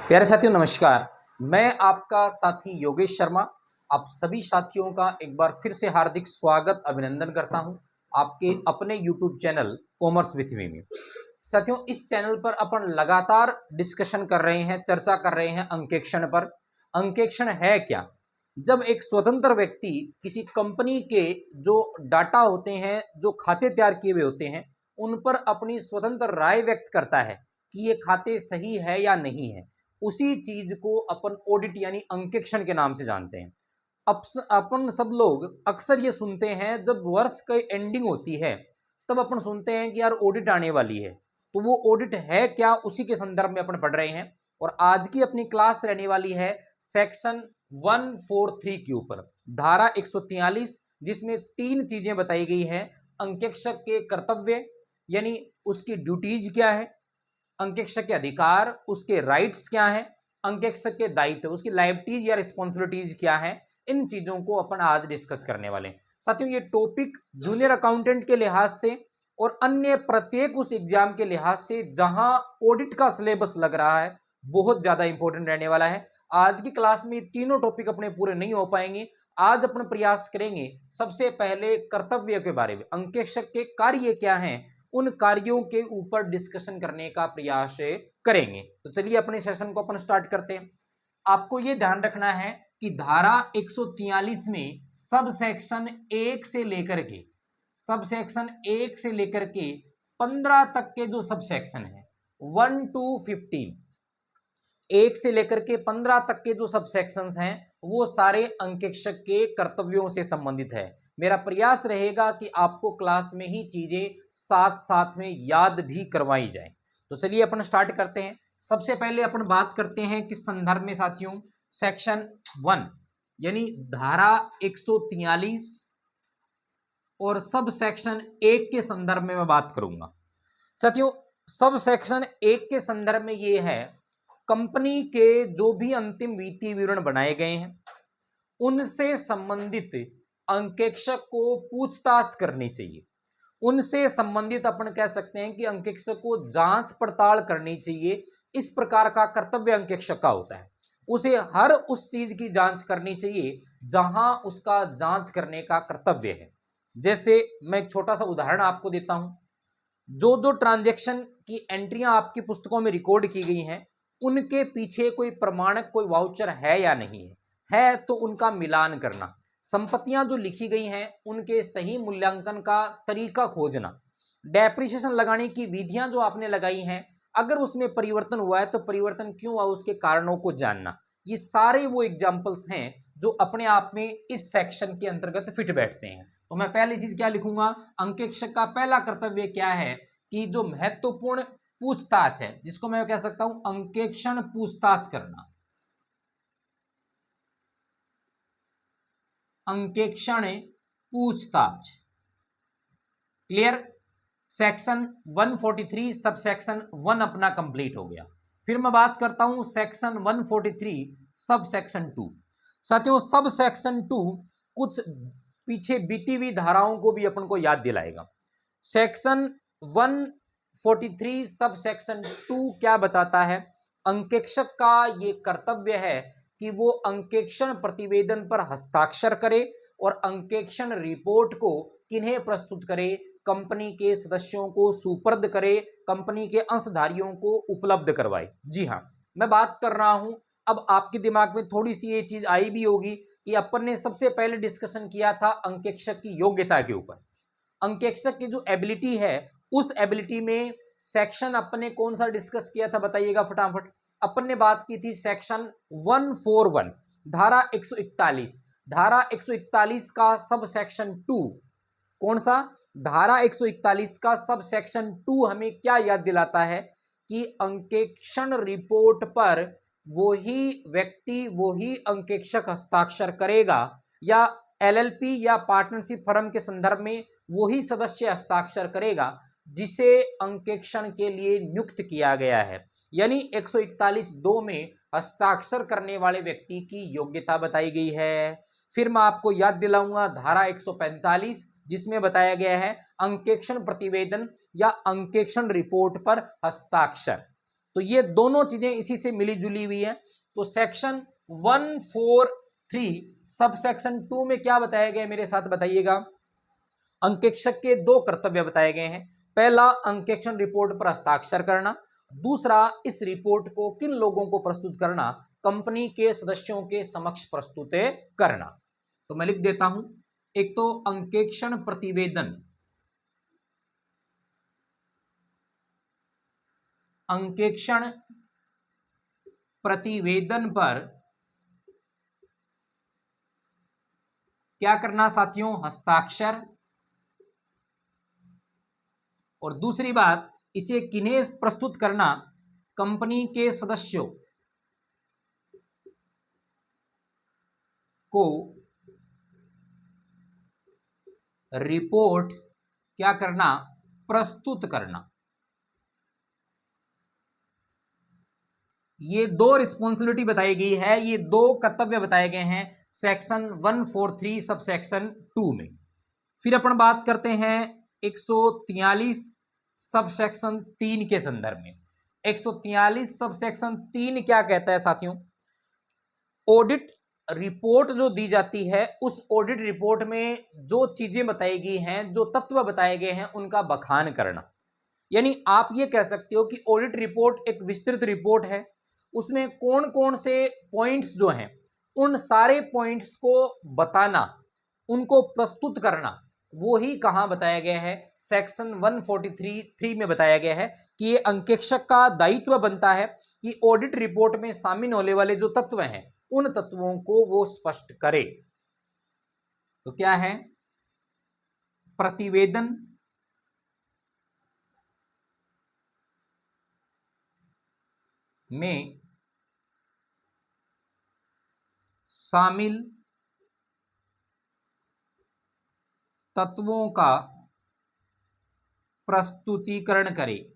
प्यारे साथियों नमस्कार। मैं आपका साथी योगेश शर्मा आप सभी साथियों का एक बार फिर से हार्दिक स्वागत अभिनंदन करता हूं आपके अपने YouTube channel commerce with me में। साथियों इस चैनल पर अपन लगातार डिस्कशन कर रहे हैं, चर्चा कर रहे हैं अंकेक्षण पर। अंकेक्षण है क्या? जब एक स्वतंत्र व्यक्ति किसी कंपनी के जो डाटा होते हैं, जो खाते तैयार किए हुए होते हैं, उन पर अपनी स्वतंत्र राय व्यक्त करता है कि ये खाते सही है या नहीं है, उसी चीज को अपन ऑडिट यानी अंकेक्षण के नाम से जानते हैं। अपन सब लोग अक्सर ये सुनते हैं जब वर्ष की एंडिंग होती है तब अपन सुनते हैं कि यार ऑडिट आने वाली है। तो वो ऑडिट है क्या, उसी के संदर्भ में अपन पढ़ रहे हैं। और आज की अपनी क्लास रहने वाली है सेक्शन 143 के ऊपर, धारा 143, जिसमें तीन चीजें बताई गई हैं। अंकेक्षक के कर्तव्य यानी उसकी ड्यूटीज क्या है, अंकेक्षक के अधिकार उसके राइट्स क्या हैं, अंकेक्षक के दायित्व उसकी लायबिलिटीज या रिस्पॉन्सिबिलिटीज क्या है, इन चीजों को अपन आज डिस्कस करने वाले हैं। साथियों ये टॉपिक जूनियर अकाउंटेंट के लिहाज से और अन्य प्रत्येक उस एग्जाम के लिहाज से जहां ऑडिट का सिलेबस लग रहा है बहुत ज्यादा इंपॉर्टेंट रहने वाला है। आज की क्लास में तीनों टॉपिक अपने पूरे नहीं हो पाएंगे। आज अपन प्रयास करेंगे सबसे पहले कर्तव्य के बारे में, अंकेक्षक के कार्य क्या हैं, उन कार्यों के ऊपर डिस्कशन करने का प्रयास करेंगे। तो चलिए अपने सेशन को अपन स्टार्ट करते हैं। आपको यह ध्यान रखना है कि धारा 143 में सब सेक्शन 1 से लेकर के 15 तक के जो सब सेक्शन है 1 to 15, 1 से लेकर के 15 तक के जो सब सेक्शंस हैं वो सारे अंकेक्षक के कर्तव्यों से संबंधित है। मेरा प्रयास रहेगा कि आपको क्लास में ही चीजें साथ साथ में याद भी करवाई जाए। तो चलिए अपन स्टार्ट करते हैं। सबसे पहले अपन बात करते हैं किस संदर्भ में साथियों, सेक्शन 1 यानी धारा 143 और सब सेक्शन 1 के संदर्भ में मैं बात करूंगा। साथियों सब सेक्शन 1 के संदर्भ में यह है, कंपनी के जो भी अंतिम वित्तीय विवरण बनाए गए हैं उनसे संबंधित अंकेक्षक को पूछताछ करनी चाहिए। उनसे संबंधित अपन कह सकते हैं कि अंकेक्षक को जांच पड़ताल करनी चाहिए। इस प्रकार का कर्तव्य अंकेक्षक का होता है। उसे हर उस चीज की जांच करनी चाहिए जहां उसका जांच करने का कर्तव्य है। जैसे मैं एक छोटा सा उदाहरण आपको देता हूं। जो जो ट्रांजैक्शन की एंट्रियां आपकी पुस्तकों में रिकॉर्ड की गई हैं उनके पीछे कोई प्रमाणक, कोई वाउचर है या नहीं है तो उनका मिलान करना, संपत्तियां जो लिखी गई हैं उनके सही मूल्यांकन का तरीका खोजना, डेप्रिसिएशन लगाने की विधियां जो आपने लगाई हैं अगर उसमें परिवर्तन हुआ है तो परिवर्तन क्यों हुआ उसके कारणों को जानना, ये सारे वो एग्जाम्पल्स हैं जो अपने आप में इस सेक्शन के अंतर्गत फिट बैठते हैं। तो मैं पहली चीज क्या लिखूंगा, अंकेक्षक का पहला कर्तव्य क्या है कि जो महत्वपूर्ण पूछताछ है, जिसको मैं कह सकता हूं अंकेक्षण पूछताछ करना, अंकेक्षण पूछताछ। क्लियर? सेक्शन 143 सब सेक्शन 1 अपना कंप्लीट हो गया। फिर मैं बात करता हूं सेक्शन 143 सब सेक्शन 2। साथियों सब सेक्शन 2 कुछ पीछे बीती हुई धाराओं को भी अपन को याद दिलाएगा। सेक्शन 143 सब सेक्शन 2 क्या बताता है, अंकेक्षक का ये कर्तव्य है कि वो अंकेक्षण प्रतिवेदन पर हस्ताक्षर करे और अंकेक्षण रिपोर्ट को किन्हें प्रस्तुत करे, कंपनी के सदस्यों को सुपर्द करे, कंपनी के अंशधारियों को उपलब्ध करवाए। जी हाँ, मैं बात कर रहा हूं, अब आपके दिमाग में थोड़ी सी ये चीज आई भी होगी कि अपन ने सबसे पहले डिस्कशन किया था अंकेक्षक की योग्यता के ऊपर। अंकेक्षक की जो एबिलिटी है उस एबिलिटी में सेक्शन अपने कौन सा डिस्कस किया था बताइएगा फटाफट। अपन ने बात की थी सेक्शन 141 धारा 141, धारा 141 का सब सेक्शन 2 कौन सा, धारा 141 का सब सेक्शन 2 हमें क्या याद दिलाता है कि अंकेक्षण रिपोर्ट पर वही व्यक्ति, वही अंकेक्षक हस्ताक्षर करेगा या एलएलपी या पार्टनरशिप फर्म के संदर्भ में वही सदस्य हस्ताक्षर करेगा जिसे अंकेक्षण के लिए नियुक्त किया गया है। यानी 141(2) में हस्ताक्षर करने वाले व्यक्ति की योग्यता बताई गई है। फिर मैं आपको याद दिलाऊंगा धारा 145 जिसमें बताया गया है अंकेक्षण प्रतिवेदन या अंकेक्षण रिपोर्ट पर हस्ताक्षर। तो ये दोनों चीजें इसी से मिली जुली हुई है। तो सेक्शन 143 सब सेक्शन 2 में क्या बताया गया, मेरे साथ बताइएगा। अंकेक्षक के दो कर्तव्य बताए गए हैं। पहला, अंकेक्षण रिपोर्ट पर हस्ताक्षर करना। दूसरा, इस रिपोर्ट को किन लोगों को प्रस्तुत करना, कंपनी के सदस्यों के समक्ष प्रस्तुत करना। तो मैं लिख देता हूं, एक तो अंकेक्षण प्रतिवेदन, अंकेक्षण प्रतिवेदन पर क्या करना साथियों, हस्ताक्षर। और दूसरी बात, इसे किन्हें प्रस्तुत करना, कंपनी के सदस्यों को रिपोर्ट क्या करना, प्रस्तुत करना। ये दो रिस्पॉन्सिबिलिटी बताई गई है, ये दो कर्तव्य बताए गए हैं सेक्शन 143 सब सेक्शन 2 में। फिर अपन बात करते हैं 143 सब सेक्शन 3 के संदर्भ में। 143 सब सेक्शन 3 क्या कहता है साथियों, ऑडिट रिपोर्ट जो दी जाती है, उस ऑडिट रिपोर्ट में जो चीजें बताई गई हैं, जो तत्व बताए गए हैं, उनका बखान करना। यानी आप ये कह सकते हो कि ऑडिट रिपोर्ट एक विस्तृत रिपोर्ट है, उसमें कौन कौन से पॉइंट्स जो हैं, उन सारे पॉइंट्स को बताना, उनको प्रस्तुत करना, वो ही कहां बताया गया है, सेक्शन 143(3) में बताया गया है कि ये अंकेक्षक का दायित्व बनता है कि ऑडिट रिपोर्ट में शामिल होने वाले जो तत्व हैं, उन तत्वों को वो स्पष्ट करे। तो क्या है, प्रतिवेदन में शामिल तत्वों का प्रस्तुतिकरण करे,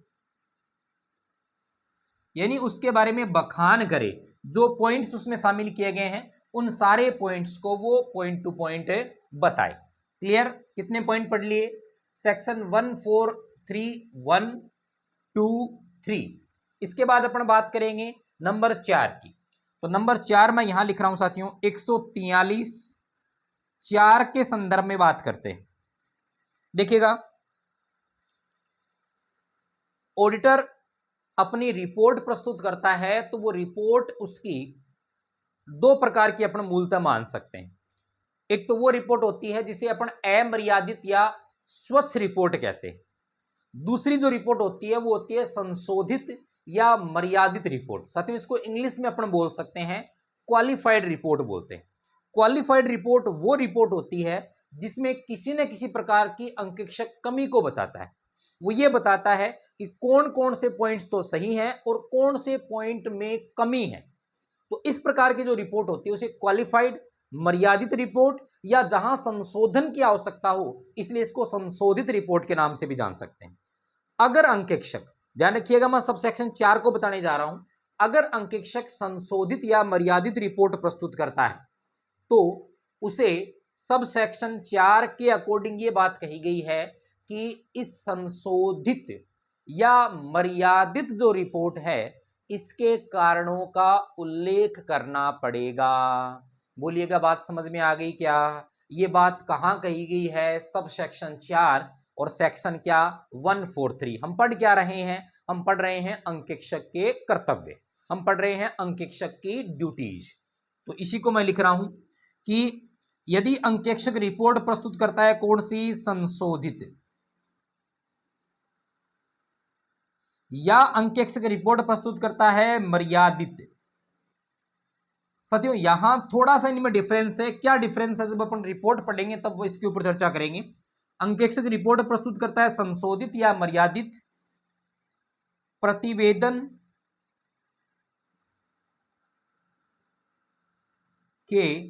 यानी उसके बारे में बखान करे। जो पॉइंट्स उसमें शामिल किए गए हैं, उन सारे पॉइंट्स को वो पॉइंट टू पॉइंट बताए। क्लियर, कितने पॉइंट पढ़ लिए, सेक्शन 143(1), 2, 3। इसके बाद अपन बात करेंगे नंबर 4 की। तो नंबर 4 मैं यहां लिख रहा हूं साथियों, 143(4) के संदर्भ में बात करते हैं। देखिएगा, ऑडिटर अपनी रिपोर्ट प्रस्तुत करता है, तो वो रिपोर्ट उसकी दो प्रकार की अपन मूलतः मान सकते हैं। एक तो वो रिपोर्ट होती है जिसे अपन अमर्यादित या स्वच्छ रिपोर्ट कहते हैं। दूसरी जो रिपोर्ट होती है वो होती है संशोधित या मर्यादित रिपोर्ट। साथियों, इसको इंग्लिश में अपन बोल सकते हैं क्वालिफाइड रिपोर्ट बोलते हैं। क्वालिफाइड रिपोर्ट वो रिपोर्ट होती है जिसमें किसी न किसी प्रकार की अंकेक्षक कमी को बताता है। वो ये बताता है कि कौन कौन से पॉइंट्स तो सही हैं और कौन से पॉइंट में कमी है। तो इस प्रकार की जो रिपोर्ट होती है उसे क्वालिफाइड, मर्यादित रिपोर्ट, या जहां संशोधन की आवश्यकता हो, इसलिए इसको संशोधित रिपोर्ट के नाम से भी जान सकते हैं। अगर अंकेक्षक, ध्यान रखिएगा, मैं सब सेक्शन 4 को बताने जा रहा हूं, अगर अंकेक्षक संशोधित या मर्यादित रिपोर्ट प्रस्तुत करता है तो उसे सब सेक्शन 4 के अकॉर्डिंग ये बात कही गई है कि इस संशोधित या मर्यादित जो रिपोर्ट है, इसके कारणों का उल्लेख करना पड़ेगा। बोलिएगा, बात समझ में आ गई क्या? ये बात कहां कही गई है, सब सेक्शन 4 और सेक्शन क्या, 143। हम पढ़ क्या रहे हैं, हम पढ़ रहे हैं अंकेक्षक के कर्तव्य, हम पढ़ रहे हैं अंकेक्षक की ड्यूटीज। तो इसी को मैं लिख रहा हूं कि यदि अंकेक्षक रिपोर्ट प्रस्तुत करता है कौन सी, संशोधित, या अंकेक्षक रिपोर्ट प्रस्तुत करता है मर्यादित। साथियों, यहां थोड़ा सा इनमें डिफरेंस है। क्या डिफरेंस है, जब अपन रिपोर्ट पढ़ेंगे तब वो इसके ऊपर चर्चा करेंगे। अंकेक्षक रिपोर्ट प्रस्तुत करता है संशोधित या मर्यादित प्रतिवेदन के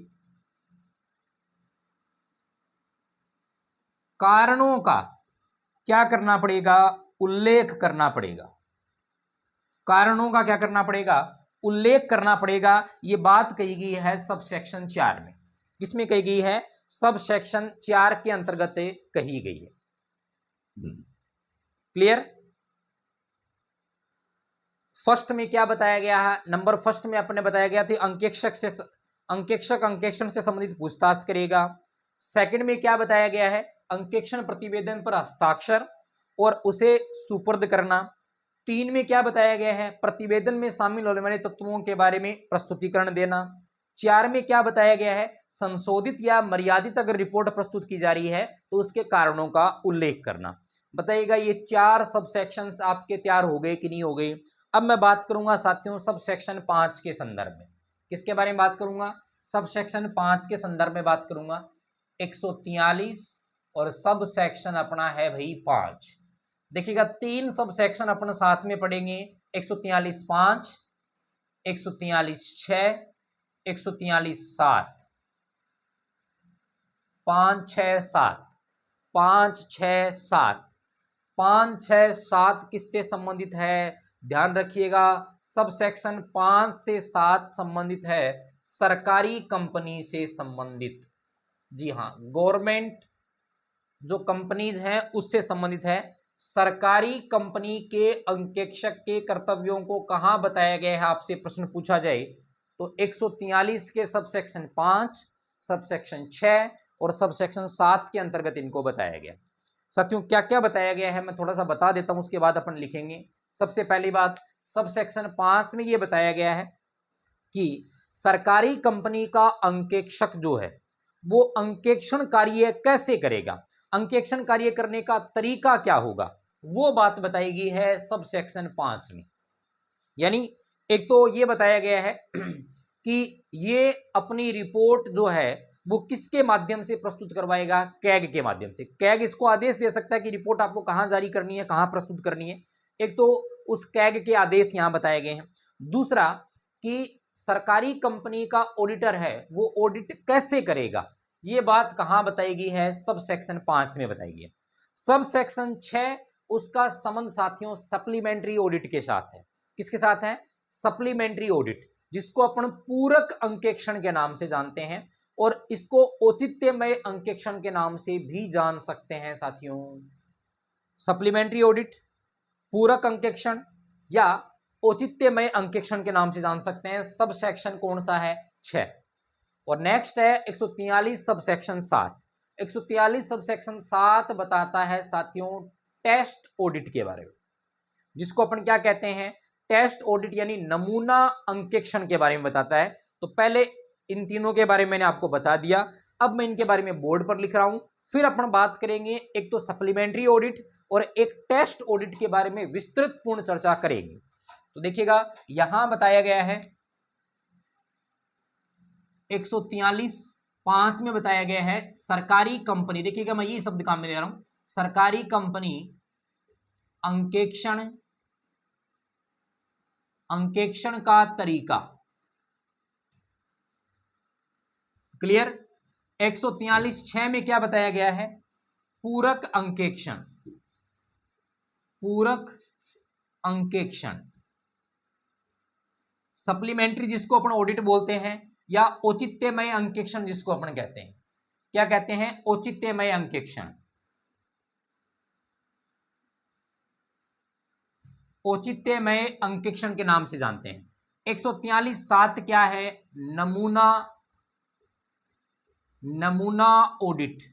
कारणों का क्या करना पड़ेगा, उल्लेख करना पड़ेगा। कारणों का क्या करना पड़ेगा, उल्लेख करना पड़ेगा। यह बात कही गई है सब सेक्शन 4 में। किसमें कही गई है, सब सेक्शन 4 के अंतर्गत कही गई है। क्लियर। फर्स्ट में क्या बताया गया है, नंबर फर्स्ट में अपने बताया गया था अंकेक्षक अंकेक्षण से संबंधित पूछताछ करेगा। सेकंड में क्या बताया गया है, अंकेक्षण प्रतिवेदन पर हस्ताक्षर और उसे सुपुर्द करना। 3 में क्या बताया गया है, प्रतिवेदन में शामिल होने वाले तत्वों के बारे में प्रस्तुतिकरण देना। 4 में क्या बताया गया है, संशोधित या मर्यादित अगर रिपोर्ट प्रस्तुत की जा रही है तो उसके कारणों का उल्लेख करना। बताइएगा ये 4 सब सेक्शंस आपके तैयार हो गए कि नहीं हो गए। अब मैं बात करूंगा साथियों सब सेक्शन 5 के संदर्भ में। किसके बारे में बात करूंगा, सब सेक्शन 5 के संदर्भ में बात करूंगा। 143 और सब सेक्शन अपना है भाई 5। देखिएगा 3 सब सेक्शन अपन साथ में पढ़ेंगे, 143(5), 143(6), 143(7), 5, 6, 7, 5, 6, 7, 5, 6, 7 किससे संबंधित है, ध्यान रखिएगा सब सेक्शन 5 से 7 संबंधित है सरकारी कंपनी से संबंधित। जी हाँ, गवर्नमेंट जो कंपनीज हैं उससे संबंधित है। सरकारी कंपनी के अंकेक्षक के कर्तव्यों को कहां बताया गया है, आपसे प्रश्न पूछा जाए तो 143 के सब सेक्शन 5, सब सेक्शन 6 और सब सेक्शन 7 के अंतर्गत इनको बताया गया। साथियों क्या क्या बताया गया है मैं थोड़ा सा बता देता हूं, उसके बाद अपन लिखेंगे। सबसे पहली बात, सब सेक्शन 5 में यह बताया गया है कि सरकारी कंपनी का अंकेक्षक जो है वो अंकेक्षण कार्य कैसे करेगा, अंकेक्षण कार्य करने का तरीका क्या होगा, वो बात बताई गई है सब सेक्शन 5 में। यानी एक तो ये बताया गया है कि ये अपनी रिपोर्ट जो है वो किसके माध्यम से प्रस्तुत करवाएगा, कैग के माध्यम से। कैग इसको आदेश दे सकता है कि रिपोर्ट आपको कहां जारी करनी है, कहां प्रस्तुत करनी है। एक तो उस कैग के आदेश यहां बताए गए हैं। दूसरा कि सरकारी कंपनी का ऑडिटर है वो ऑडिट कैसे करेगा, ये बात कहां बताई गई है, सब सेक्शन 5 में बताई गई है। सब सेक्शन 6 उसका संबंध साथियों सप्लीमेंट्री ऑडिट के साथ है। किसके साथ है, सप्लीमेंट्री ऑडिट, जिसको अपन पूरक अंकेक्षण के नाम से जानते हैं और इसको औचित्यमय अंकेक्षण के नाम से भी जान सकते हैं साथियों। सप्लीमेंट्री ऑडिट, पूरक अंकेक्षण या औचित्यमय अंकेक्षण के नाम से जान सकते हैं। सब सेक्शन कौन सा है, 6। और नेक्स्ट है 143 सब सेक्शन 7। 143 सब सेक्शन 7 बताता है साथियों टेस्ट ऑडिट के बारे में, जिसको अपन क्या कहते हैं, टेस्ट ऑडिट यानी नमूना अंकेक्षण के बारे में बताता है। तो पहले इन तीनों के बारे में मैंने आपको बता दिया, अब मैं इनके बारे में बोर्ड पर लिख रहा हूं। फिर अपन बात करेंगे एक तो सप्लीमेंट्री ऑडिट और एक टेस्ट ऑडिट के बारे में विस्तृत पूर्ण चर्चा करेंगे। तो देखिएगा यहां बताया गया है 143(5) में बताया गया है सरकारी कंपनी, देखिएगा मैं ये शब्द काम में ले रहा हूं, सरकारी कंपनी अंकेक्षण का तरीका। क्लियर। 143(6) में क्या बताया गया है, पूरक अंकेक्षण, पूरक अंकेक्षण। सप्लीमेंट्री जिसको अपन ऑडिट बोलते हैं या औचित्यमय अंकेक्षण जिसको अपन कहते हैं, क्या कहते हैं, औचित्यमय अंकेक्षण। औचित्यमय अंकेक्षण के नाम से जानते हैं। 143(7) क्या है, नमूना ऑडिट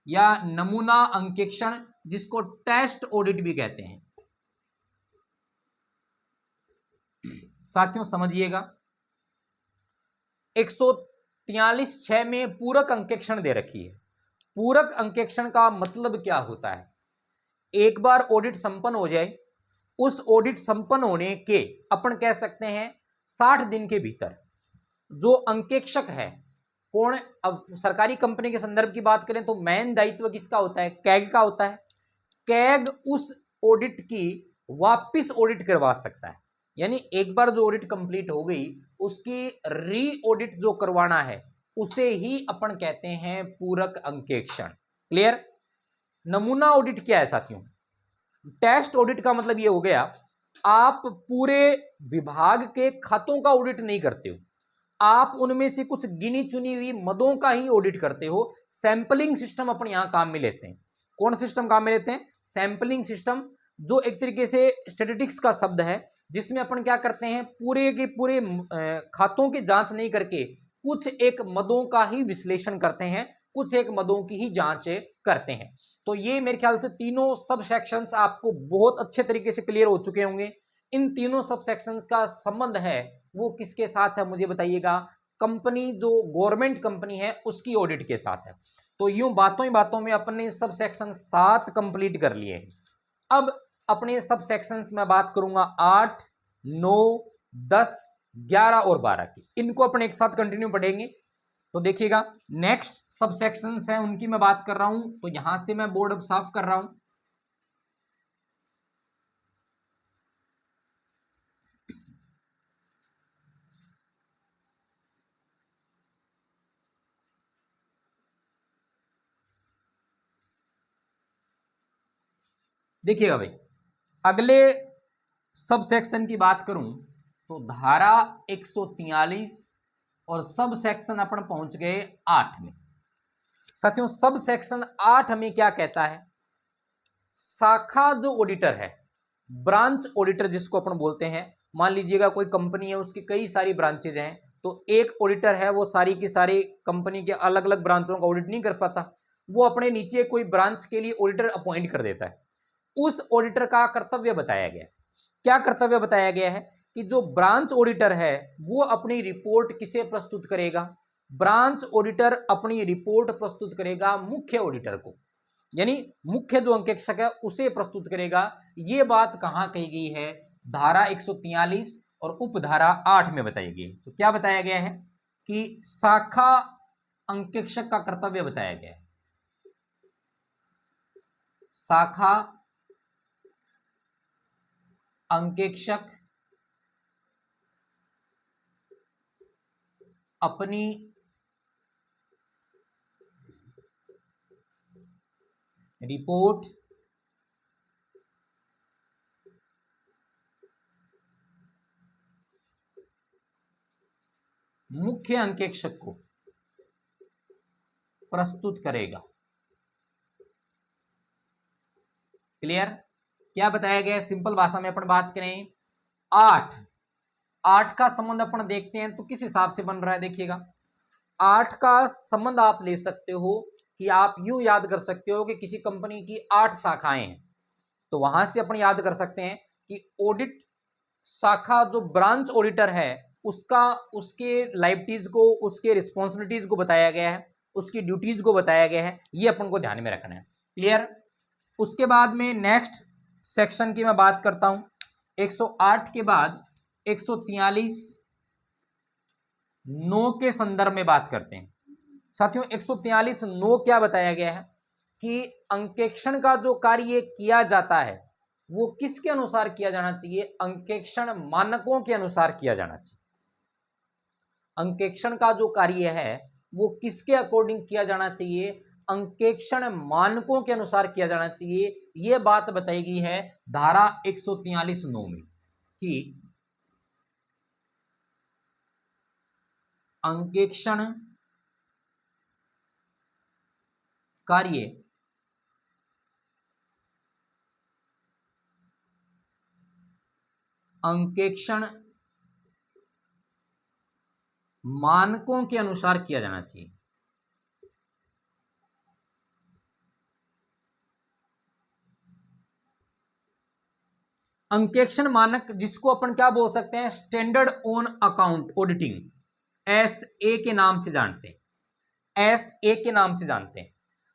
या नमूना अंकेक्षण, जिसको टेस्ट ऑडिट भी कहते हैं। साथियों समझिएगा 143(6) में पूरक अंकेक्षण दे रखी है। पूरक अंकेक्षण का मतलब क्या होता है, एक बार ऑडिट संपन्न हो जाए, उस ऑडिट संपन्न होने के अपन कह सकते हैं 60 दिन के भीतर जो अंकेक्षक है, कौन, अब सरकारी कंपनी के संदर्भ की बात करें तो मेन दायित्व किसका होता है, कैग का होता है। कैग उस ऑडिट की वापस ऑडिट करवा सकता है, यानी एक बार जो ऑडिट कंप्लीट हो गई उसकी री ऑडिट जो करवाना है उसे ही अपन कहते हैं पूरक अंकेक्षण। क्लियर। नमूना ऑडिट क्या है साथियों, टेस्ट ऑडिट का मतलब ये हो गया आप पूरे विभाग के खातों का ऑडिट नहीं करते हो, आप उनमें से कुछ गिनी चुनी हुई मदों का ही ऑडिट करते हो। सैंपलिंग सिस्टम अपन यहां काम में लेते हैं। कौन सिस्टम काम में लेते हैं, सैंपलिंग सिस्टम। जो एक तरीके से स्टैटिस्टिक्स का शब्द है, जिसमें अपन क्या करते हैं, पूरे के पूरे खातों की जांच नहीं करके कुछ एक मदों का ही विश्लेषण करते हैं, कुछ एक मदों की ही जांच करते हैं। तो ये मेरे ख्याल से तीनों सब सेक्शंस आपको बहुत अच्छे तरीके से क्लियर हो चुके होंगे। इन तीनों सब सेक्शंस का संबंध है वो किसके साथ है, मुझे बताइएगा। कंपनी जो गवर्नमेंट कंपनी है उसकी ऑडिट के साथ है। तो यूं बातों ही बातों में अपने सब सेक्शन 7 कंप्लीट कर लिए हैं। अब अपने सब सेक्शंस में बात करूंगा 8, 9, 10, 11 और 12 की। इनको अपन एक साथ कंटिन्यू पढ़ेंगे। तो देखिएगा, नेक्स्ट सब सेक्शंस हैं उनकी मैं बात कर रहा हूं। तो यहां से मैं बोर्ड अब साफ कर रहा हूं। देखिएगा भाई, अगले सब सेक्शन की बात करूं तो धारा 143 और सब सेक्शन अपन पहुंच गए 8 में। साथियों, सब सेक्शन 8 में क्या कहता है, शाखा जो ऑडिटर है, ब्रांच ऑडिटर जिसको अपन बोलते हैं, मान लीजिएगा कोई कंपनी है, उसकी कई सारी ब्रांचेज हैं, तो एक ऑडिटर है वो सारी की सारी कंपनी के अलग अलग ब्रांचों का ऑडिट नहीं कर पाता, वो अपने नीचे कोई ब्रांच के लिए ऑडिटर अपॉइंट कर देता है। उस ऑडिटर का कर्तव्य बताया गया, क्या कर्तव्य बताया गया है कि जो ब्रांच ऑडिटर है वो अपनी रिपोर्ट किसे प्रस्तुत करेगा, ब्रांच ऑडिटर अपनी रिपोर्ट प्रस्तुत करेगा मुख्य ऑडिटर को, यानी मुख्य जो अंकेक्षक है उसे प्रस्तुत करेगा। यह बात कहां कही गई है, धारा 143 और उपधारा 8 में बताई गई। तो क्या बताया गया है कि शाखा अंकेक्षक का कर्तव्य बताया गया है, शाखा अंकेक्षक अपनी रिपोर्ट मुख्य अंकेक्षक को प्रस्तुत करेगा। क्लियर? क्या बताया गया है, सिंपल भाषा में अपन बात करें, 8 का संबंध अपन देखते हैं तो किस हिसाब से बन रहा है। देखिएगा, 8 का संबंध आप ले सकते हो कि आप यूं याद कर सकते हो कि किसी कंपनी की 8 शाखाएं हैं, तो वहां से अपन याद कर सकते हैं कि ऑडिट शाखा जो ब्रांच ऑडिटर है उसका, उसके लाइबिलिटीज को, उसके रिस्पॉन्सिबिलिटीज को बताया गया है, उसकी ड्यूटीज को बताया गया है। ये अपन को ध्यान में रखना है। क्लियर? उसके बाद में नेक्स्ट सेक्शन की मैं बात करता हूं, 108 के बाद 143 9 के संदर्भ में बात करते हैं। साथियों, 143 9 क्या बताया गया है कि अंकेक्षण का जो कार्य किया जाता है वो किसके अनुसार किया जाना चाहिए, अंकेक्षण मानकों के अनुसार किया जाना चाहिए। अंकेक्षण का जो कार्य है वो किसके अकॉर्डिंग किया जाना चाहिए, अंकेक्षण मानकों के अनुसार किया जाना चाहिए। यह बात बताई गई है धारा 143 9 में कि अंकेक्षण कार्य अंकेक्षण मानकों के अनुसार किया जाना चाहिए। अंकेक्षण मानक जिसको अपन क्या बोल सकते हैं, standard on account auditing, SA के नाम से जानते हैं, SA के नाम से जानते हैं।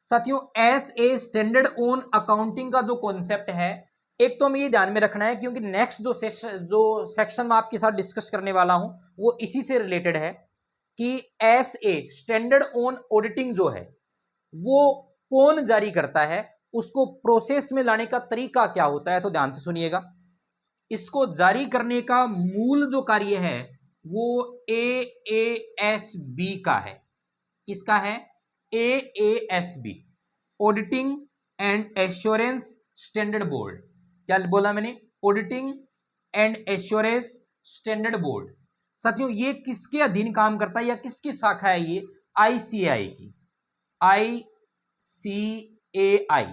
साथियों, SA स्टैंडर्ड ऑन अकाउंटिंग का जो कॉन्सेप्ट है, एक तो हमें ये ध्यान में रखना है क्योंकि नेक्स्ट जो सेक्शन में आपके साथ डिस्कस करने वाला हूं वो इसी से रिलेटेड है कि SA स्टैंडर्ड ऑन ऑडिटिंग जो है वो कौन जारी करता है, उसको प्रोसेस में लाने का तरीका क्या होता है। तो ध्यान से सुनिएगा, इसको जारी करने का मूल जो कार्य है वो AASB का है। किसका है? AASB, auditing and assurance standard board. क्या बोला मैंने? Auditing and assurance standard board. साथियों, ये किसके अधीन काम करता है या किसकी शाखा है? ये ICAI की, ICAI,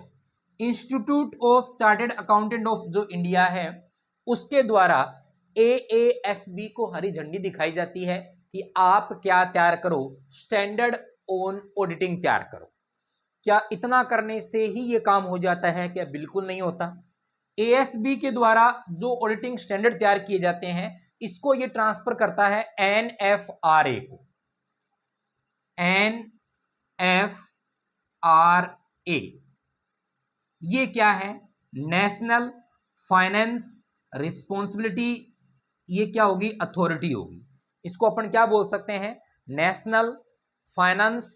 institute of chartered accountant of जो इंडिया है उसके द्वारा AASB को हरी झंडी दिखाई जाती है कि आप क्या तैयार करो, स्टैंडर्ड ऑन ऑडिटिंग तैयार करो। क्या इतना करने से ही ये काम हो जाता है? क्या बिल्कुल नहीं होता। ASB के द्वारा जो ऑडिटिंग स्टैंडर्ड तैयार किए जाते हैं इसको ये ट्रांसफर करता है NFRA को। NFRA ये क्या है? नेशनल फाइनेंस रिस्पॉन्सिबिलिटी, ये क्या होगी? अथॉरिटी होगी। इसको अपन क्या बोल सकते हैं? नेशनल फाइनेंस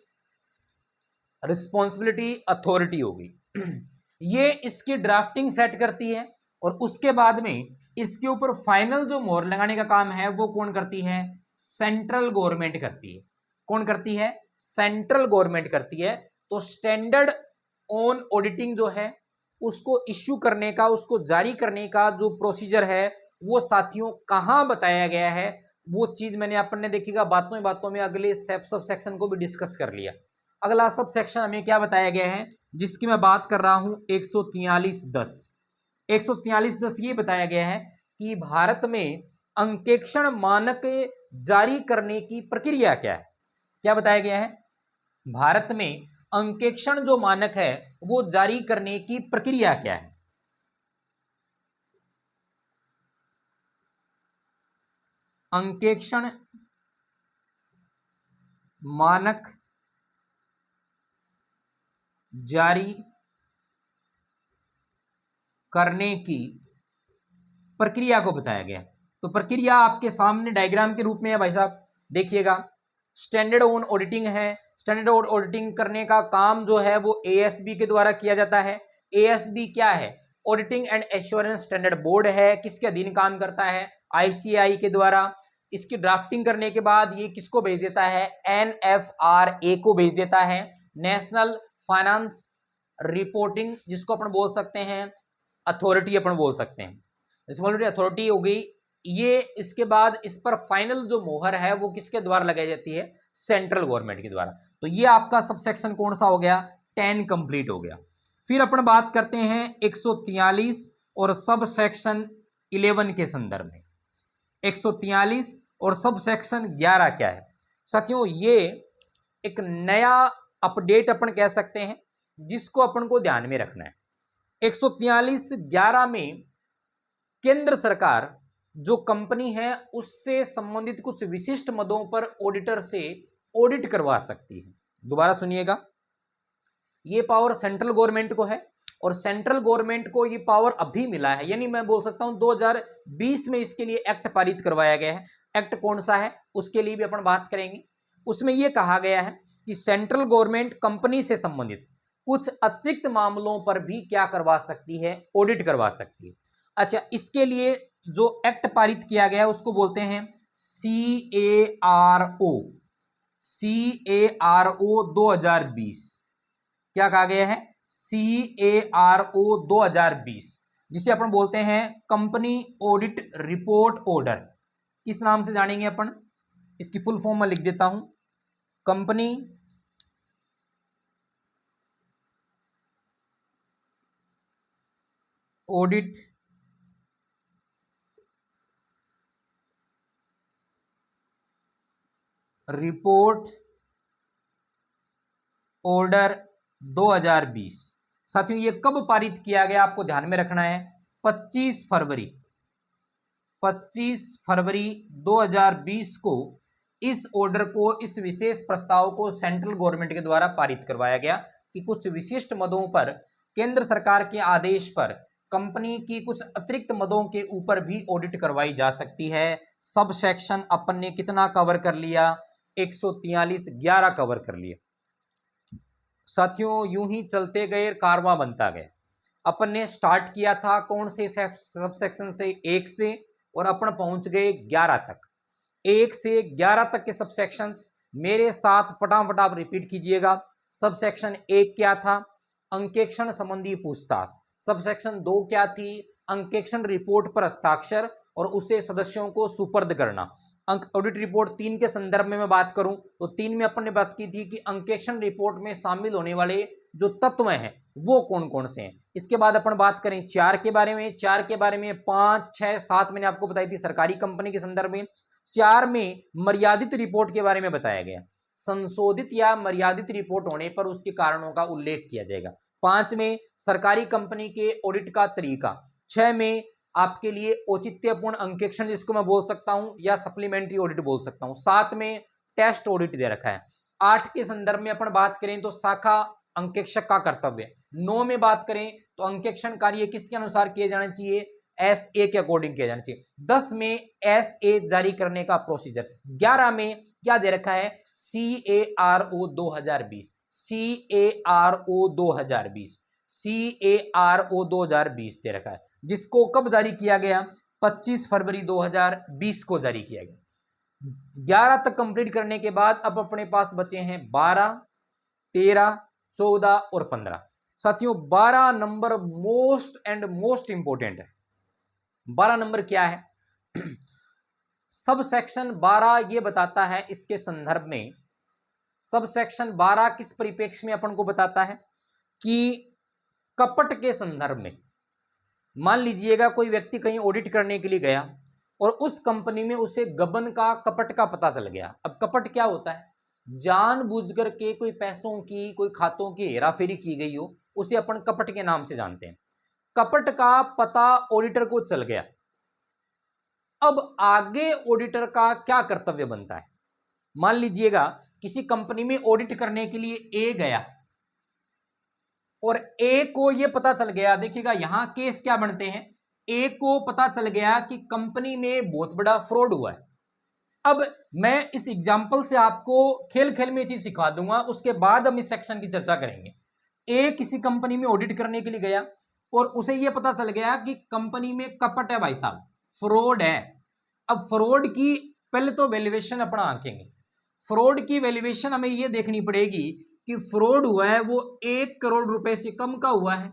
रिस्पॉन्सिबिलिटी अथॉरिटी होगी। ये इसकी ड्राफ्टिंग सेट करती है और उसके बाद में इसके ऊपर फाइनल जो मोहर लगाने का काम है वो कौन करती है? सेंट्रल गवर्नमेंट करती है। कौन करती है? सेंट्रल गवर्नमेंट करती है। तो स्टैंडर्ड ऑन ऑडिटिंग जो है उसको इश्यू करने का, उसको जारी करने का जो प्रोसीजर है वो साथियों कहां बताया गया है, वो चीज मैंने अपन देखिएगा बातों में अगले सब सेक्शन को भी डिस्कस कर लिया। अगला सब सेक्शन हमें क्या बताया गया है जिसकी मैं बात कर रहा हूं? 143.10। 143.10 ये बताया गया है कि भारत में अंकेक्षण मानक जारी करने की प्रक्रिया क्या है। क्या बताया गया है? भारत में अंकेक्षण जो मानक है वो जारी करने की प्रक्रिया क्या है? अंकेक्षण मानक जारी करने की प्रक्रिया को बताया गया। तो प्रक्रिया आपके सामने डायग्राम के रूप में है भाई साहब, देखिएगा। स्टैंडर्ड ऑन ऑडिटिंग है। स्टैंडर्ड ऑन ऑडिटिंग करने का काम जो है वो ASB के द्वारा किया जाता है। ASB क्या है? Auditing and assurance standard board है। किसके अधीन काम करता है? ICAI के द्वारा। इसकी ड्राफ्टिंग करने के बाद ये किसको भेज देता है? NFRA को भेज देता है, नेशनल फाइनेंस रिपोर्टिंग, जिसको अपन बोल सकते हैं अथॉरिटी, अपन बोल सकते हैं रिस्पॉन्सिबिलिटी अथॉरिटी हो गई ये। इसके बाद इस पर फाइनल जो मोहर है वो किसके द्वारा लगाई जाती है? सेंट्रल गवर्नमेंट के द्वारा। तो ये आपका सब सेक्शन कौन सा हो गया? 10 कंप्लीट हो गया। फिर अपन बात करते हैं 143 और सब सेक्शन 11 के संदर्भ में। 143 और सब सेक्शन 11 क्या है साथियों? ये एक नया अपडेट अपन कह सकते हैं जिसको अपन को ध्यान में रखना है। 143(11) में केंद्र सरकार जो कंपनी है उससे संबंधित कुछ विशिष्ट मदों पर ऑडिटर से ऑडिट करवा सकती है। दोबारा सुनिएगा, ये पावर सेंट्रल गवर्नमेंट को है और सेंट्रल गवर्नमेंट को ये पावर अभी मिला है, यानी मैं बोल सकता हूं 2020 में इसके लिए एक्ट पारित करवाया गया है। एक्ट कौन सा है उसके लिए भी अपन बात करेंगे। उसमें यह कहा गया है कि सेंट्रल गवर्नमेंट कंपनी से संबंधित कुछ अतिरिक्त मामलों पर भी क्या करवा सकती है? ऑडिट करवा सकती है। अच्छा, इसके लिए जो एक्ट पारित किया गया है उसको बोलते हैं CARO 2020। क्या कहा गया है? CARO 2020, जिसे अपन बोलते हैं कंपनी ऑडिट रिपोर्ट ऑर्डर। किस नाम से जानेंगे अपन? इसकी फुल फॉर्म में लिख देता हूं, कंपनी ऑडिट रिपोर्ट ऑर्डर 2020। साथियों ये कब पारित किया गया आपको ध्यान में रखना है? 25 फरवरी 2020 को इस ऑर्डर को, इस विशेष प्रस्ताव को सेंट्रल गवर्नमेंट के द्वारा पारित करवाया गया कि कुछ विशिष्ट मदों पर केंद्र सरकार के आदेश पर कंपनी की कुछ अतिरिक्त मदों के ऊपर भी ऑडिट करवाई जा सकती है। सब सेक्शन अपन ने कितना कवर कर लिया? 143(11) कवर कर लिया। साथियों यूं ही चलते गए, कारवां बनता गया। अपन ने स्टार्ट किया था कौन से सब सेक्शन से? 1 से, और अपन पहुंच गए 11 तक। 1 से 11 तक के सब सेक्शंस मेरे साथ फटाफट आप रिपीट कीजिएगा। सब सेक्शन 1 क्या था? अंकेक्षण संबंधी पूछताछ। सब सेक्शन 2 क्या थी? अंकेक्षण रिपोर्ट पर हस्ताक्षर और उसे सदस्यों को सुपर्द करना। अंक ऑडिट रिपोर्ट 3 के संदर्भ में मैं बात करूं तो 3 में अपन ने बात की थी कि अंकेक्षण रिपोर्ट में शामिल होने वाले जो तत्व हैं वो कौन कौन से हैं। इसके बाद अपन बात करें 4 के बारे में। 4 के बारे में 5, 6, 7 मैंने आपको बताई थी सरकारी कंपनी के संदर्भ में। 4 में मर्यादित रिपोर्ट के बारे में बताया गया, संशोधित या मर्यादित रिपोर्ट होने पर उसके कारणों का उल्लेख किया जाएगा। 5 में सरकारी कंपनी के ऑडिट का तरीका। 6 में आपके लिए औचित्यपूर्ण अंकेक्षण जिसको मैं बोल सकता हूं या सप्लीमेंट्री ऑडिट बोल सकता हूं। 7 में टेस्ट ऑडिट दे रखा है। 8 के संदर्भ में अपन बात करें तो शाखा अंकेक्षक का कर्तव्य। 9 में बात करें तो अंकेक्षण कार्य किसके अनुसार किए जाने चाहिए, SA के अकॉर्डिंग किया जाना चाहिए। 10 में SA जारी करने का प्रोसीजर। 11 में क्या दे रखा है, CARO 2020, CARO 2020, CARO 2020 दे रखा है, जिसको कब जारी किया गया, 25 फरवरी 2020 को जारी किया गया। 11 तक कंप्लीट करने के बाद अब अपने पास बचे हैं 12, 13, 14 और 15। साथियों 12 number most and most important है। 12 नंबर क्या है, सब सेक्शन 12 ये बताता है, इसके संदर्भ में सब सेक्शन 12 किस परिप्रेक्ष्य में अपन को बताता है कि कपट के संदर्भ में। मान लीजिएगा कोई व्यक्ति कहीं ऑडिट करने के लिए गया और उस कंपनी में उसे गबन का, कपट का पता चल गया। अब कपट क्या होता है, जानबूझकर के कोई पैसों की, कोई खातों की हेराफेरी की गई हो, उसे अपन कपट के नाम से जानते हैं। कपट का पता ऑडिटर को चल गया। अब आगे ऑडिटर का क्या कर्तव्य बनता है। मान लीजिएगा किसी कंपनी में ऑडिट करने के लिए ए गया और ए को यह पता चल गया, देखिएगा यहां केस क्या बनते हैं, ए को पता चल गया कि कंपनी में बहुत बड़ा फ्रॉड हुआ है। अब मैं इस एग्जांपल से आपको खेल खेल में चीज सिखा दूंगा, उसके बाद हम इस सेक्शन की चर्चा करेंगे। ए किसी कंपनी में ऑडिट करने के लिए गया और उसे यह पता चल गया कि कंपनी में कपट है, भाई साहब फ्रॉड है। अब फ्रॉड की पहले तो वैल्यूएशन अपना आंकेंगे। फ्रॉड की वैल्यूएशन हमें यह देखनी पड़ेगी कि फ्रॉड हुआ है वो 1 करोड़ रुपए से कम का हुआ है।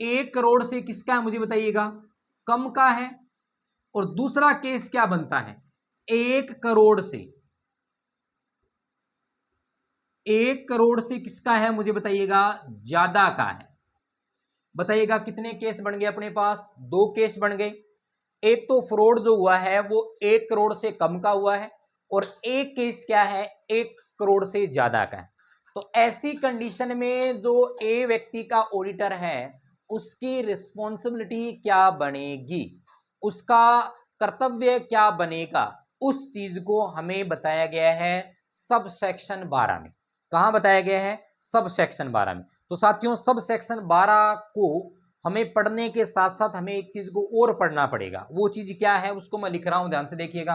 1 करोड़ से किसका है मुझे बताइएगा, कम का है। और दूसरा केस क्या बनता है, 1 करोड़ से, 1 करोड़ से किसका है मुझे बताइएगा, ज्यादा का है। बताइएगा कितने केस बन गए अपने पास, 2 केस बन गए। एक तो फ्रॉड जो हुआ है वो 1 करोड़ से कम का हुआ है और एक केस क्या है, 1 करोड़ से ज्यादा का है। तो ऐसी कंडीशन में जो ए व्यक्ति का ऑडिटर है उसकी रिस्पॉन्सिबिलिटी क्या बनेगी, उसका कर्तव्य क्या बनेगा, उस चीज को हमें बताया गया है सब सेक्शन 12 में। कहां बताया गया है, सब सेक्शन 12 में। तो साथियों सब सेक्शन 12 को हमें पढ़ने के साथ साथ हमें एक चीज को और पढ़ना पड़ेगा। वो चीज क्या है उसको मैं लिख रहा हूं, ध्यान से देखिएगा।